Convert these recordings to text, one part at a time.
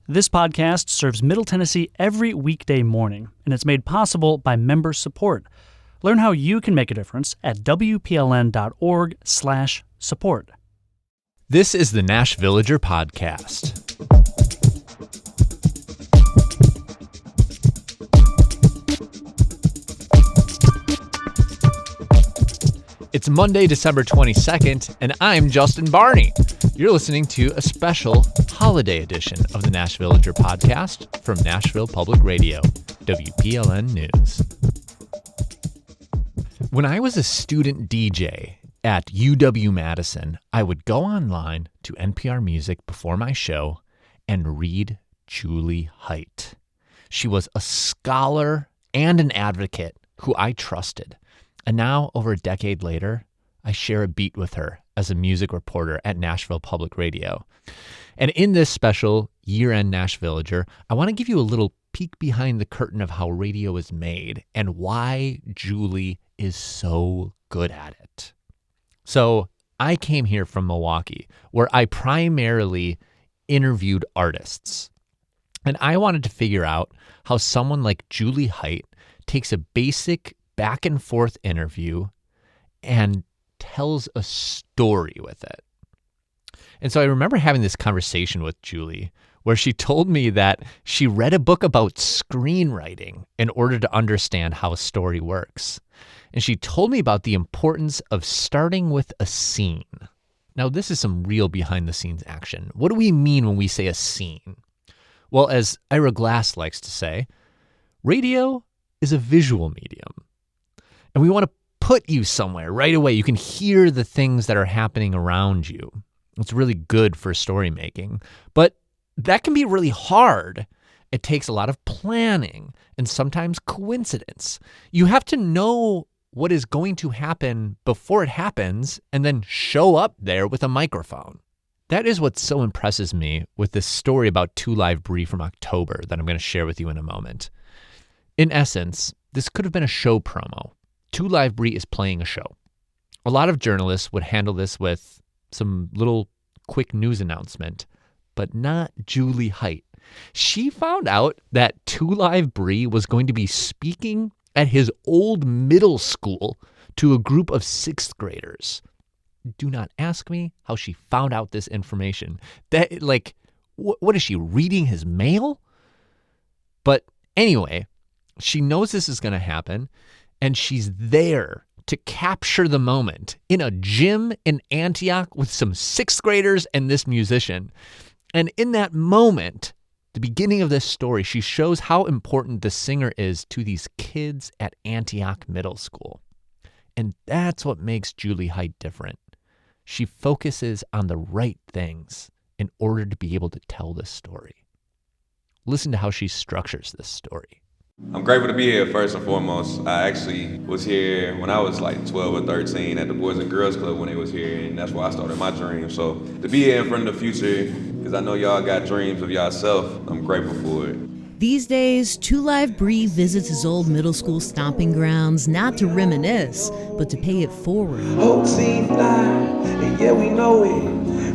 This podcast serves Middle Tennessee every weekday morning, and it's made possible by member support. Learn how you can make a difference at WPLN.org/support. This is the NashVillager Podcast. It's Monday, December 22nd, and I'm Justin Barney. You're listening to a special holiday edition of the NashVillager Podcast from Nashville Public Radio, WPLN News. When I was a student DJ at UW-Madison, I would go online to NPR Music before my show and read Jewly Hight. She was a scholar and an advocate who I trusted. And now, over a decade later, I share a beat with her as a music reporter at Nashville Public Radio. And in this special year-end NashVillager, I want to give you a little peek behind the curtain of how radio is made and why Jewly is so good at it. So I came here from Milwaukee, where I primarily interviewed artists. And I wanted to figure out how someone like Jewly Hight takes a basic back and forth interview and tells a story with it. And so I remember having this conversation with Jewly where she told me that she read a book about screenwriting in order to understand how a story works. And she told me about the importance of starting with a scene. Now, this is some real behind the scenes action. What do we mean when we say a scene? Well, as Ira Glass likes to say, radio is a visual medium. And we want to put you somewhere right away. You can hear the things that are happening around you. It's really good for story making. But that can be really hard. It takes a lot of planning and sometimes coincidence. You have to know what is going to happen before it happens and then show up there with a microphone. That is what so impresses me with this story about 2 Live Brie from October that I'm going to share with you in a moment. In essence, this could have been a show promo. 2 Live Brie is playing a show. A lot of journalists would handle this with some little quick news announcement, but not Jewly Hight. She found out that 2 Live Brie was going to be speaking at his old middle school to a group of 6th graders. Do not ask me how she found out this information. What is she, reading his mail? But anyway, she knows this is going to happen. And she's there to capture the moment in a gym in Antioch with some 6th graders and this musician. And in that moment, the beginning of this story, she shows how important the singer is to these kids at Antioch Middle School. And that's what makes Jewly Hight different. She focuses on the right things in order to be able to tell this story. Listen to how she structures this story. I'm grateful to be here first and foremost. I actually was here when I was like 12 or 13 at the Boys and Girls Club when they was here, and that's why I started my dream. So to be here in front of the future, because I know y'all got dreams of yourself, I'm grateful for it. These days, 2 Live Brie visits his old middle school stomping grounds not to reminisce, but to pay it forward. Whole team fly, and yeah, we know it.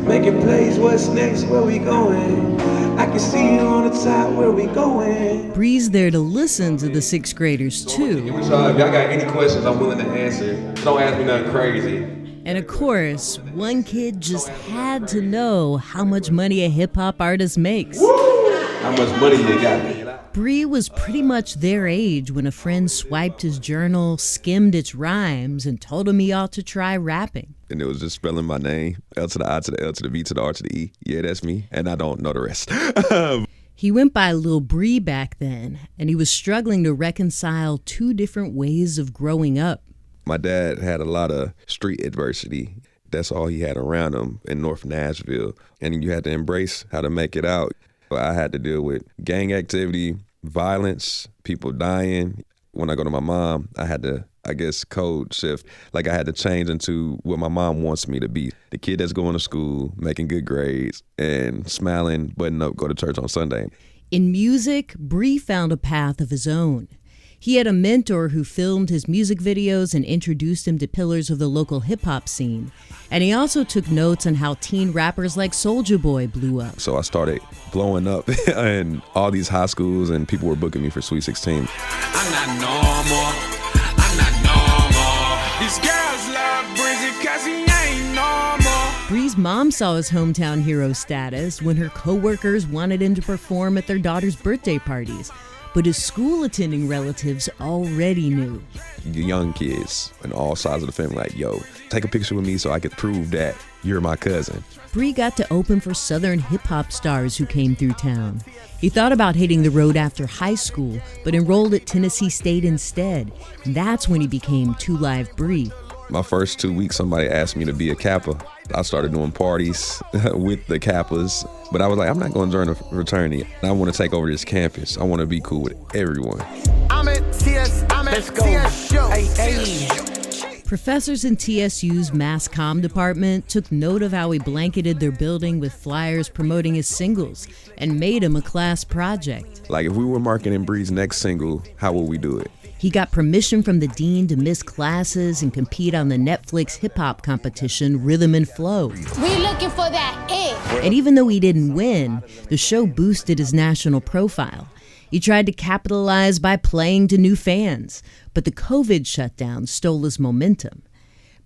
Making plays, what's next, where we going? I can see you on the top, where we going? Brie's there to listen to the 6th graders, too. If y'all got any questions, I'm willing to answer. Don't ask me nothing crazy. And of course, one kid just had to know how much money a hip-hop artist makes. How much money you got? Brie was pretty much their age when a friend swiped his journal, skimmed its rhymes, and told him he ought to try rapping. And it was just spelling my name, L to the I to the L to the V to the R to the E. Yeah, that's me. And I don't know the rest. He went by Lil Brie back then, and he was struggling to reconcile 2 different ways of growing up. My dad had a lot of street adversity. That's all he had around him in North Nashville. And you had to embrace how to make it out. I had to deal with gang activity, violence, people dying. When I go to my mom, I had to, code shift. Like I had to change into what my mom wants me to be. The kid that's going to school, making good grades, and smiling, button up, go to church on Sunday. In music, Brie found a path of his own. He had a mentor who filmed his music videos and introduced him to pillars of the local hip-hop scene. And he also took notes on how teen rappers like Soulja Boy blew up. So I started blowing up in all these high schools, and people were booking me for Sweet 16. I'm not normal. I'm not normal. These girls love Breezy 'cause he ain't normal. Bree's mom saw his hometown hero status when her co-workers wanted him to perform at their daughter's birthday parties. But his school-attending relatives already knew. The young kids and all sides of the family like, yo, take a picture with me so I could prove that you're my cousin. Bree got to open for Southern hip-hop stars who came through town. He thought about hitting the road after high school, but enrolled at Tennessee State instead. That's when he became 2 Live Bree. My first 2 weeks, somebody asked me to be a Kappa. I started doing parties with the Kappas, but I was like, I'm not going to join a fraternity. I want to take over this campus. I want to be cool with everyone. Let's go. Hey. Professors in TSU's mass comm department took note of how he blanketed their building with flyers promoting his singles and made him a class project. Like, if we were marketing Bree's next single, how would we do it? He got permission from the dean to miss classes and compete on the Netflix hip-hop competition Rhythm and Flow. We looking for that it. And even though he didn't win, the show boosted his national profile. He tried to capitalize by playing to new fans, but the COVID shutdown stole his momentum.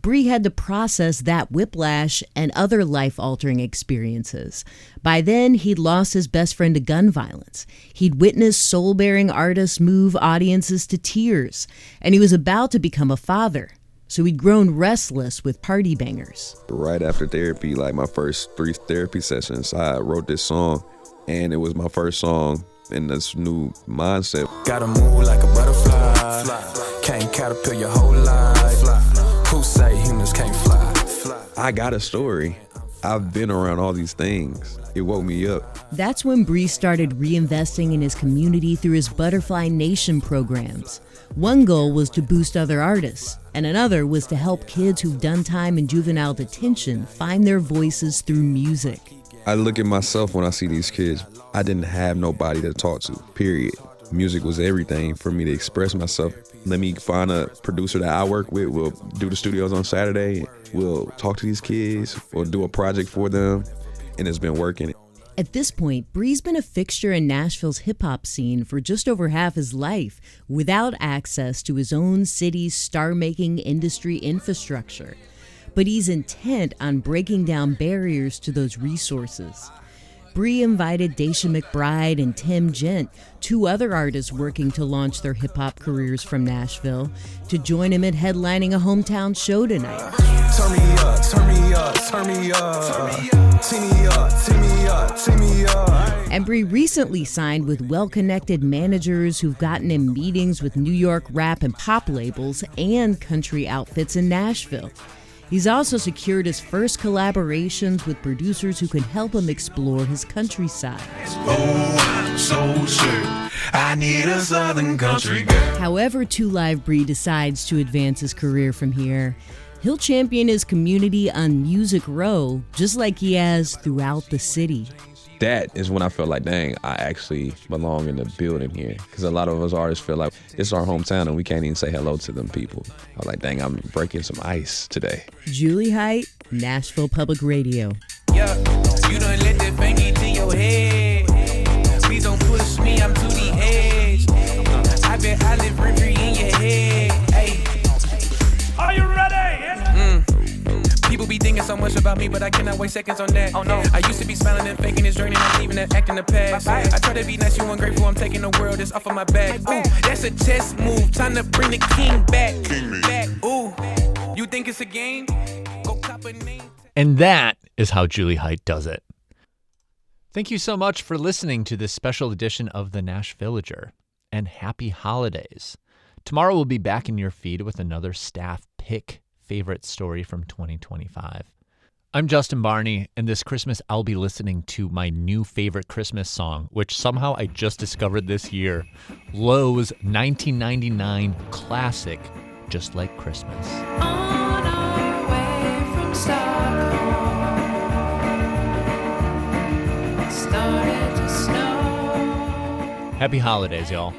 Bree had to process that whiplash and other life-altering experiences. By then, he'd lost his best friend to gun violence. He'd witnessed soul-bearing artists move audiences to tears, and he was about to become a father. So he'd grown restless with party bangers. Right after therapy, like my first 3 therapy sessions, I wrote this song, and it was my first song in this new mindset. Gotta move like a butterfly. Can't caterpillar your whole life. Who say humans can't fly? I got a story. I've been around all these things. It woke me up. That's when Bree started reinvesting in his community through his Butterfly Nation programs. One goal was to boost other artists, and another was to help kids who've done time in juvenile detention find their voices through music. I look at myself when I see these kids. I didn't have nobody to talk to, period. Music was everything for me to express myself. Let me find a producer that I work with. We'll do the studios on Saturday. We'll talk to these kids. We'll do a project for them. And it's been working. At this point, Bree's been a fixture in Nashville's hip-hop scene for just over half his life, without access to his own city's star-making industry infrastructure. But he's intent on breaking down barriers to those resources. Bree invited Daisha McBride and Tim Gent, 2 other artists working to launch their hip-hop careers from Nashville, to join him at headlining a hometown show tonight. Turn me up, turn me up, turn me up. Tee me up, tee me up, tee me up. And Bree recently signed with well-connected managers who've gotten him meetings with New York rap and pop labels and country outfits in Nashville. He's also secured his first collaborations with producers who can help him explore his countryside. Oh, I'm so sure I need a southern country girl. However 2 Live Bree decides to advance his career from here, he'll champion his community on Music Row, just like he has throughout the city. That is when I felt like, dang, I actually belong in the building here. Because a lot of us artists feel like it's our hometown and we can't even say hello to them people. I was like, dang, I'm breaking some ice today. Jewly Hight, Nashville Public Radio. Yeah, you done let that bang into your head. Please don't push me, I'm to the edge. I bet I live rent-free in your head. Hey, are you ready? People be thinking so much about me, but I cannot waste seconds on that. Oh no, I used to be smiling and faking this journey, not even that acting the past. I try to be nice, you ungrateful, I'm taking the world, it's off of my back. Ooh, that's a chess move, trying to bring the king back. Ooh, you think it's a game? Go cop a name. And that is how Jewly Hight does it. Thank you so much for listening to this special edition of the NashVillager, and happy holidays. Tomorrow we'll be back in your feed with another staff pick favorite story from 2025. I'm Justin Barney, and this Christmas I'll be listening to my new favorite Christmas song, which somehow I just discovered this year, Lowe's 1999 classic, Just Like Christmas. On our way from Stockholm, it started to snow. Happy holidays, y'all.